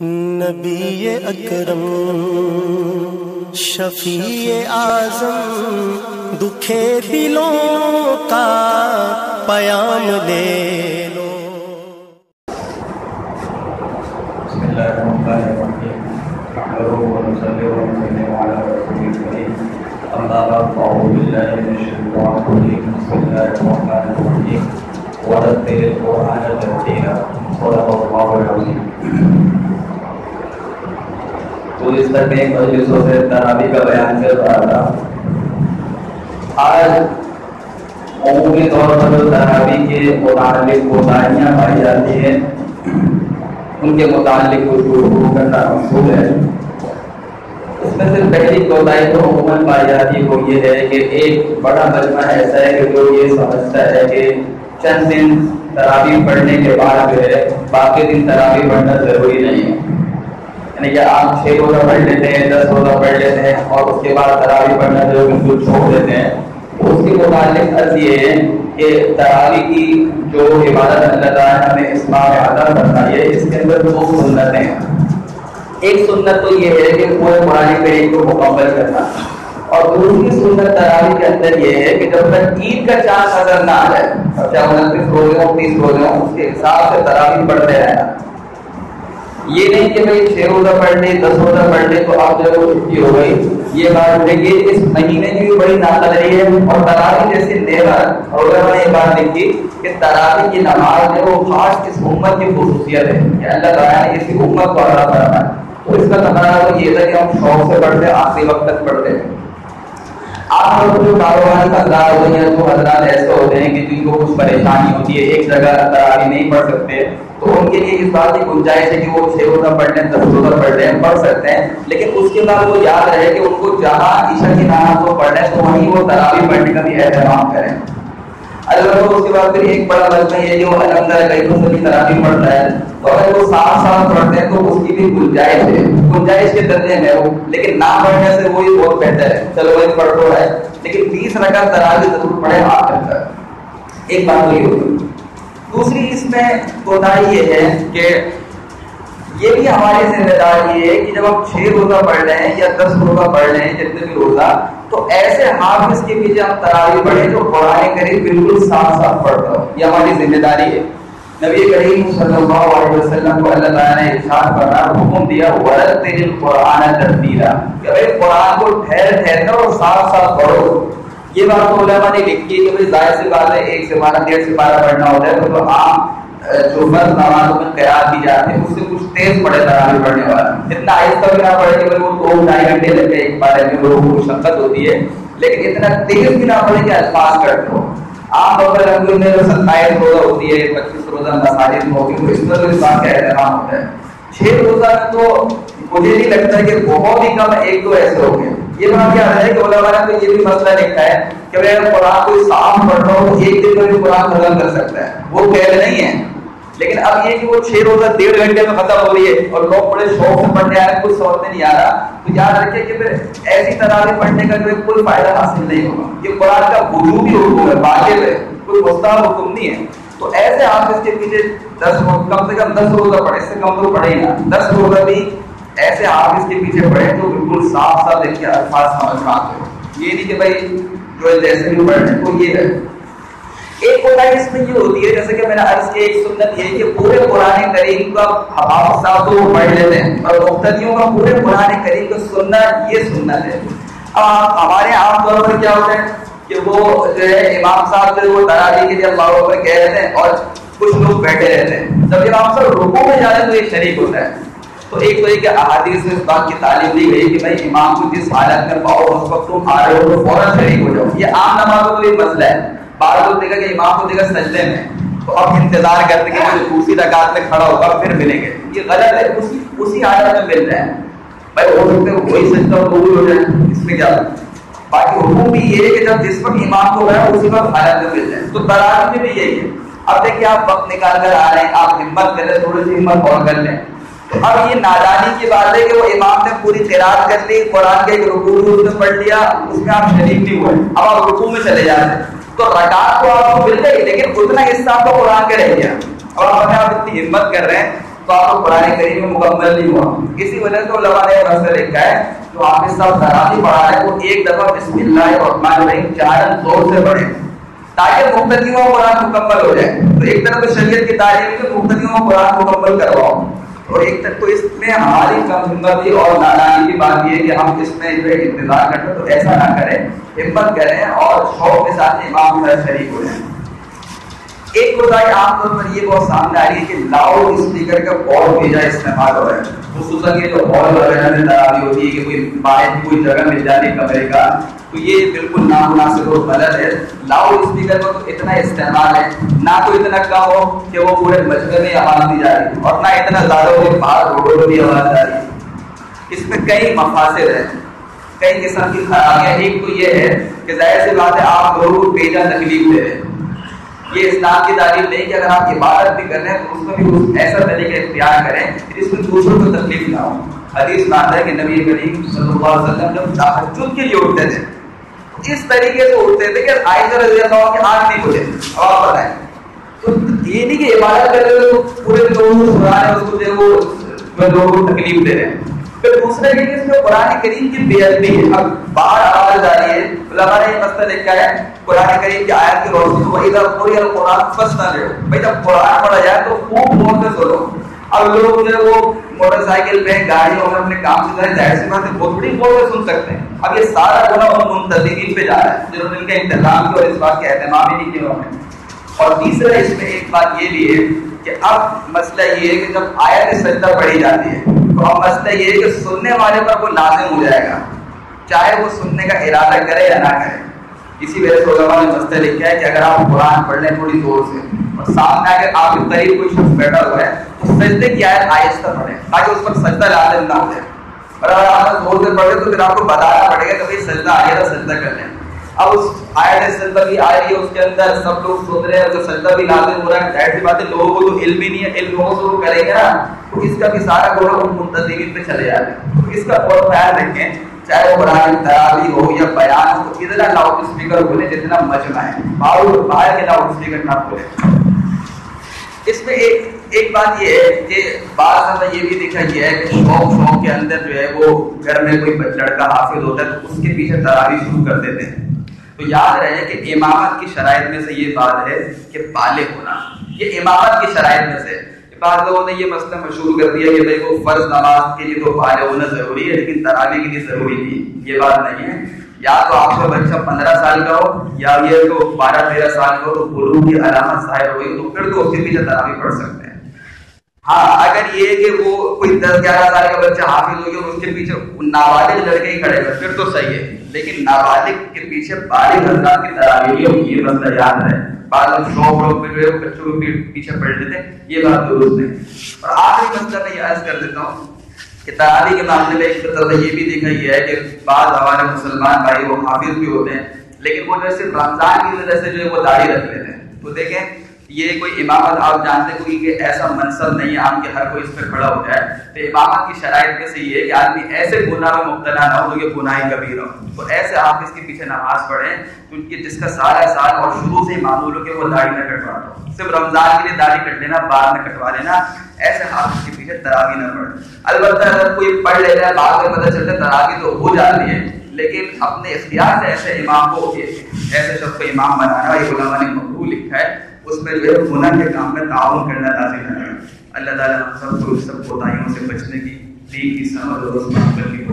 نبی اکرم شفیع اعظم دکھے دلوں کا پیام لے لو۔ بسم اللہ الرحمن الرحیم نحمده ونصلي ونسلم على رسوله الكريم اما بعد فاعوذ بالله من الشیطان الرجیم بسم اللہ الرحمن الرحیم ورتل القرآن ترتیلا صدق اللہ العظیم۔ تو اس طرح میں مجلسوں سے تراویح کا بیان چل رہا تھا۔ آج عمومی طور پر جو تراویح کے متعلق کوتاہیاں پائی جاتی ہیں ان کے متعلق کچھ گفتگو کرنا مقصود ہے۔ اس میں سے پہلی کوتاہی جو عموماً پائی جاتی ہے وہ یہ ہے کہ ایک بڑا مجمع ایسا ہے کہ جو یہ سمجھتا ہے کہ چند دن تراویح پڑھنے کے بعد جو ہے باقی دن تراویح پڑھنا ضروری نہیں ہے، یعنی کہ آپ 6 روزہ پڑھ لیتے ہیں، 10 روزہ پڑھ لیتے ہیں اور اس کے بعد تراویح پڑھنا جو بالکل چھوڑ دیتے ہیں۔ اس کے متعلق عرض یہ ہے کہ تراویح کی جو عبادت اللہ تعالیٰ نے ہمیں اس بار عطا فرمائی ہے اس کے اندر 2 سنتیں ہیں۔ ایک سنت تو یہ ہے کہ پورے قرآن کریم کو مکمل کرنا، اور دوسری سنت تراویح کے اندر یہ ہے کہ جب تک عید کا چاند نظر نہ آ جائے، چاہے 29 روزے ہوں 30 روزے ہوں، اس کے حساب سے تراویح پڑھتے رہنا۔ یہ نہیں کہ بھائی 6 روزہ پڑھ لے 10 روزہ پڑھ لے تو آپ جو چھٹی ہو گئی، یہ بات ہے کہ اس مہینے کی بھی بڑی ناقدری ہے۔ اور تراویح جیسی نعمت، علماء نے یہ بات لکھی کہ تراویح کی نماز جو وہ خاص اس امت کی خصوصیت ہے کہ اللہ تعالیٰ نے اسی امت کو عطا فرمایا ہے۔ تو اس کا تقاضا یہ تھا کہ ہم شوق سے پڑھتے ہیں، آخری وقت تک پڑھتے ہیں۔ آپ لوگ جو کاروباری حضرات ہوتے ہیں، جو حضرات ایسے ہوتے ہیں کہ جن کو کچھ پریشانی ہوتی ہے، ایک جگہ تراویح نہیں پڑھ سکتے، تو ان کے لیے اس بات کی گنجائش ہے کہ وہ 6 روزہ پڑھ لیں 10 روزہ پڑھ لیں، پڑھ سکتے ہیں، لیکن اس کے بعد وہ یاد رہے کہ ان کو جہاں عشاء کی نماز کو پڑھنا ہے تو وہیں وہ تراویح پڑھنے کا بھی اہتمام کریں۔ البتہ اس کے بعد پھر ایک بڑا مسئلہ یہ جو الحمدللہ کئی دوسروں کی تراویح پڑھتا ہے تو اگر وہ ساتھ پڑھتے ہیں تو اس کی بھی گنجائش ہے، گنجائش کے درجے میں ہو، لیکن نہ پڑھنے سے وہی بہت بہتر ہے، چلو وہی پڑھ تو ہے، لیکن 20 رکعت تراویح ضرور پڑھے آخر تک۔ ایک بات تو یہ ہوگی۔ دوسری اس میں کوتاہی یہ ہے کہ یہ بھی ہماری ذمہ داری ہے کہ جب ہم 6 روزہ پڑھ رہے ہیں یا 10 روزہ پڑھ رہے ہیں، جتنے بھی روزہ، تو ایسے حافظ کے پیچھے ہم تراویح پڑھیں جو قرآن کریم بالکل صاف پڑھتا ہو، یہ ہماری ذمہ داری ہے۔ نبی کریم صلی اللہ علیہ وسلم کو اللہ تعالیٰ نے ارشاد فرمایا، حکم دیا وَرَتِّلِ الْقُرْآنَ تَرْتِیلًا، کہ بھائی قرآن کو ٹھہر کر اور صاف پڑھو۔ یہ بات تو علماء نے لکھی ہے کہ بھائی ظاہر سی بات ہے 1 سپارہ 1.5 سپارہ پڑھنا ہوتا ہے تو عام جو فرض نمازوں میں قرات کی جاتی ہے اس سے کچھ تیز پڑھے تراویح پڑھنے والا، اتنا آہستہ بھی نہ پڑھے کہ وہ 2-2.5 گھنٹے لگے ایک بارے میں، لوگوں کو مشقت ہوتی ہے، لیکن اتنا تیز بھی نہ پڑھے کہ الفاظ کٹ ہو۔ عام طور پر رمضان میں 27 روزہ ہوتی ہے، 25 روزہ مساجد میں ہوتی ہے، تو اس میں تو اس بات کا اہتمام ہوتا ہے۔ 6 روزہ تو مجھے نہیں لگتا ہے کہ بہت ہی کم 1-2 ایسے ہو گئے۔ یہ بات کیا ہے کہ علماء نے تو یہ بھی مسئلہ لکھا ہے کہ اگر قرآن کوئی صاف پڑھ رہا ہو تو 1 دن میں بھی قرآن ختم کر سکتا ہے، وہ قید نہیں ہے۔ لیکن اب یہ کہ وہ 6 روزہ 1.5 گھنٹے میں ختم ہو رہی ہے اور لوگ بڑے شوق سے پڑھنے آ رہے ہیں، کچھ سمجھ میں نہیں آ رہا، تو یاد رکھیے کہ پھر ایسی تراویح پڑھنے کا جو ہے کوئی فائدہ حاصل نہیں ہوگا۔ یہ قرآن کا وجوبی حکم ہے، واجب ہے، کوئی مستحب حکم نہیں ہے۔ تو ایسے حافظ کے پیچھے 10 کم سے کم 10 روزہ پڑھے، اس سے کم تو پڑھے ہی نہ، 10 روزہ بھی ایسے حافظ کے پیچھے پڑھے تو بالکل صاف دیکھ کے الفاظ سمجھ میں آتے ہو، یہ نہیں کہ بھائی جو جیسے بھی پڑھنے کو یہ ہے۔ ایک کوتاہی اس میں یہ ہوتی ہے جیسے کہ میں نے عرض کیا، ایک سنت یہ ہے کہ پورے قرآن کریم کا حافظ صاحب تو پڑھ لیتے ہیں اور مقتدیوں کا پورے قرآن کریم کا سننا یہ سنت ہے۔ اب ہمارے عام طور پر کیا ہوتا ہے کہ وہ جو ہے امام صاحب جو وہ تراویح کے لیے اللہ اکبر کہہ رہتے ہیں اور کچھ لوگ بیٹھے رہتے ہیں، جب امام صاحب رکوع میں جاتے ہیں تو یہ شریک ہوتا ہے۔ تو ایک تو یہ کہ احادیث میں اس بات کی تعلیم دی گئی کہ بھائی امام کو جس حالت میں پاؤ اس وقت تم آ رہے ہو تو فوراً شریک ہو جاؤ۔ یہ عام نمازوں میں بھی مسئلہ ہے، بعض لوگ دیکھا کہ امام کو دیکھا سجدے میں تو اب انتظار کرتے کہ جو دوسری رکعت میں کھڑا ہوگا پھر ملیں گے، یہ غلط ہے، اسی حالت میں مل رہے ہیں۔ بھائی ہو سکتا ہے وہی سجدہ قبول ہو جائے، اس میں کیا؟ باقی حکم بھی یہ ہے کہ جب جس وقت امام کو گیا اسی وقت حالت میں مل جائے۔ تو تراویح میں بھی یہی ہے۔ اب دیکھیے آپ وقت نکال کر آ رہے ہیں، آپ ہمت کریں، تھوڑی سی ہمت اور کر لیں۔ اب یہ نادانی کی بات ہے کہ وہ امام نے پوری قرات کر لی، قرآن کا ایک رکوع اس نے پڑھ لیا، اس میں آپ شریک نہیں ہوئے، اب آپ رکوع میں چلے جاتے ہیں تو رکعت تو آپ کو مل گئی لیکن اتنا حصہ آپ کو قرآن کا رہ گیا۔ اور آپ اتنی ہمت کر رہے ہیں تو آپ کو قرآن کریم میں مکمل نہیں ہوا. اسی وجہ سے علماء نے مسئلہ لکھا ہے جو حافظ صاحب تراویح پڑھا رہے ہیں وہ ایک دفعہ بسم اللہ الرحمن الرحیم 4 زور سے پڑھیں تاکہ مقتدیوں کو قرآن مکمل ہو جائے. تو ایک طرف تو شریعت کی تعلیم ہے کہ مقتدیوں کو قرآن مکمل کرواؤ, اور ایک طرف تو اس میں ہماری کم ہمتی اور نادانی کی بات یہ ہے کہ ہم اس میں جو انتظار کرتے ہیں, تو ایسا نہ کریں, ہمت کریں اور شوق کے ساتھ امام کے ساتھ شریک ہو جائیں. ایک کوتاہی عام طور پر یہ بہت سامنے آ رہی ہے کہ لاؤڈ اسپیکر کا بہت بھیجا استعمال ہو رہا ہے, خصوصاً یہ جو ہال وغیرہ میں تراویح ہوتی ہے کہ کوئی باہر کی کوئی جگہ مل جاتی ہے کمرے کا, تو یہ بالکل نامناسب اور غلط ہے. لاؤڈ اسپیکر کا تو اتنا استعمال ہے, نہ تو اتنا کم ہو کہ وہ پورے مجمع میں آواز دی جا رہی ہے, اور نہ اتنا زیادہ ہو کہ باہر روڈوں پر بھی آواز جا رہی ہے. اس میں کئی مفاسد ہیں, کئی قسم کی خرابیاں. ایک تو یہ ہے کہ ظاہر سی بات ہے آپ لوگوں کو بیجا تکلیف دے رہے ہیں. یہ اسلام کی تعلیم نہیں کہ اگر آپ عبادت بھی کر رہے ہیں تو اس میں بھی ایسا طریقہ اختیار کریں کہ جس میں دوسروں کو تکلیف نہ ہو. حدیث میں آتا ہے کہ نبی کریم صلی اللہ علیہ وسلم جب تہجد کے لیے اٹھتے تھے اس طریقے سے اٹھتے تھے کہ عائشہ رضی اللہ عنہا کی آنکھ نہیں کھلے. اب آپ بتائیں, تو یہ نہیں کہ عبادت کر رہے ہو پورے لوگوں کو سنا رہے ہیں, اس کو جو وہ لوگوں کو تکلیف دے رہے ہیں. پھر دوسرے کہ اس میں قرآن کریم کی بے ادبی ہے. اب باہر آواز آ رہی ہے, علماء نے یہ مسئلہ لکھا ہے قرآن کریم کی آیت کی روشنی میں وَإِذَا قُرِئَ الْقُرْآنُ فَاسْتَمِعُوا, بھائی جب قرآن پڑھا جائے تو خوب غور سے سنو. اب لوگ جو ہے وہ موٹر سائیکل پہ گاڑیوں میں اپنے کام سے جائیں, ظاہر سی بات ہے بہت بڑی غور سے سن سکتے ہیں. اب یہ سارا گناہ ان منتظمین پہ جا رہا ہے جنہوں نے ان کا انتظام کیا اور اس بات کا اہتمام ہی نہیں کیا انہوں نے. اور تیسرا اس میں ایک بات یہ بھی ہے کہ اب مسئلہ یہ ہے کہ جب آیت سجدہ پڑھی جاتی ہے تو اب مسئلہ یہ ہے کہ سننے والے پر وہ لازم ہو جائے گا چاہے وہ سننے کا ارادہ کرے یا نہ کرے. اسی وجہ سے علماء نے مسئلہ لکھا ہے کہ اگر آپ قرآن پڑھ لیں تھوڑی زور سے اور سامنے اگر آپ کے قریب کوئی شخص بیٹھا ہوا ہے تو سجدے کی آیت آہستہ پڑھیں تاکہ اس پر سجدہ لازم نہ ہو جائے. اور اگر آپ زور سے پڑھیں تو پھر آپ کو بتانا پڑے گا کہ بھائی سجدہ آ گیا تھا, سجدہ کر لیں. اب اس آیت سجدہ بھی آ رہی ہے, اس کے اندر سب لوگ سن رہے ہیں, تو سجدہ بھی لازم ہو رہا ہے. ظاہر سی بات ہے لوگوں کو تو علم ہی نہیں ہے, علم لوگوں سے وہ کریں گے نا, تو اس کا بھی سارا گناہ ان منتظمین پہ چلے جاتے ہیں. تو اس کا بہت خیال رکھیں, چاہے وہ قرآن تراویح ہو یا بیان ہو, اتنا لاؤڈ اسپیکر کھولے جتنا مجمع ہے, باہر کے لاؤڈ اسپیکر نہ کھولے. اس میں ایک بات یہ ہے کہ بعض دفعہ یہ بھی دیکھا گیا ہے کہ شوق کے اندر جو ہے وہ گھر میں کوئی لڑکا حافظ ہوتا ہے تو اس کے پیچھے تراویح شروع کر دیتے ہیں. تو یاد رہے کہ امامت کی شرائط میں سے یہ بات ہے کہ بالغ ہونا, یہ امامت کی شرائط میں سے. بعض لوگوں نے یہ مسئلہ مشہور کر دیا کہ بھائی وہ فرض نماز کے لیے تو بالغ ہونا ضروری ہے لیکن تراویح کے لیے ضروری نہیں. یہ بات نہیں ہے. یا تو آپ کا بچہ 15 سال کا ہو یا یہ تو 12-13 سال کا ہو تو بلوغ کی علامت ظاہر ہوئی تو پھر تو اس کے پیچھے تراویح پڑھ سکتے ہیں. ہاں اگر یہ کہ وہ کوئی 10-11 سال کا بچہ حافظ ہو گیا اور اس کے پیچھے نابالغ لڑکے ہی کھڑے ہوئے پھر تو صحیح ہے, لیکن نابالغ کے پیچھے بالغ حضرات کی تراویح ہوگی, یہ مسئلہ یاد رہے. بعض لوگ شوق پہ بچوں کے پیچھے پڑھ لیتے ہیں, یہ بات درست نہیں. اور آخری مسئلہ میں یہ عرض کر دیتا ہوں کہ تراویح کے معاملے میں ایک طرح یہ بھی دیکھا گیا ہے کہ بعض ہمارے مسلمان بھائی وہ حافظ بھی ہوتے ہیں لیکن وہ جو صرف رمضان کی وجہ سے جو ہے وہ داڑھی رکھ لیتے ہیں. تو دیکھیں یہ کوئی امامت آپ جانتے ہیں کوئی ایسا منصب نہیں ہے عام کہ ہر کوئی اس پہ کھڑا ہو جائے. تو امامت کی شرائط میں سے یہ ہے کہ آدمی ایسے گناہ میں مبتلا نہ ہو جو کہ گناہ کبیرہ ہو. تو ایسے آپ اس کے پیچھے نماز پڑھیں کیونکہ جس کا سارا سال اور شروع سے معمول ہو کہ وہ داڑھی نہ کٹوا دو, صرف رمضان کے لیے داڑھی کٹ لینا بعد میں کٹوا لینا, ایسے حافظ کے پیچھے تراویح نہ پڑھ. البتہ اگر کوئی پڑھ لیتا ہے بعد میں پتہ چلتا ہے تراویح تو ہو جاتی ہے لیکن اپنے اختیار سے ایسے امام کو ایسے شخص کو امام بنانا یہ علماء نے مکروہ لکھا ہے, اس میں جو ہے گناہ کے کام میں تعاون کرنا لازم ہے. اللہ تعالیٰ ہم سب کو اس سب کوتاہیوں سے بچنے کی دین کی سمجھ اور اس پر عمل کی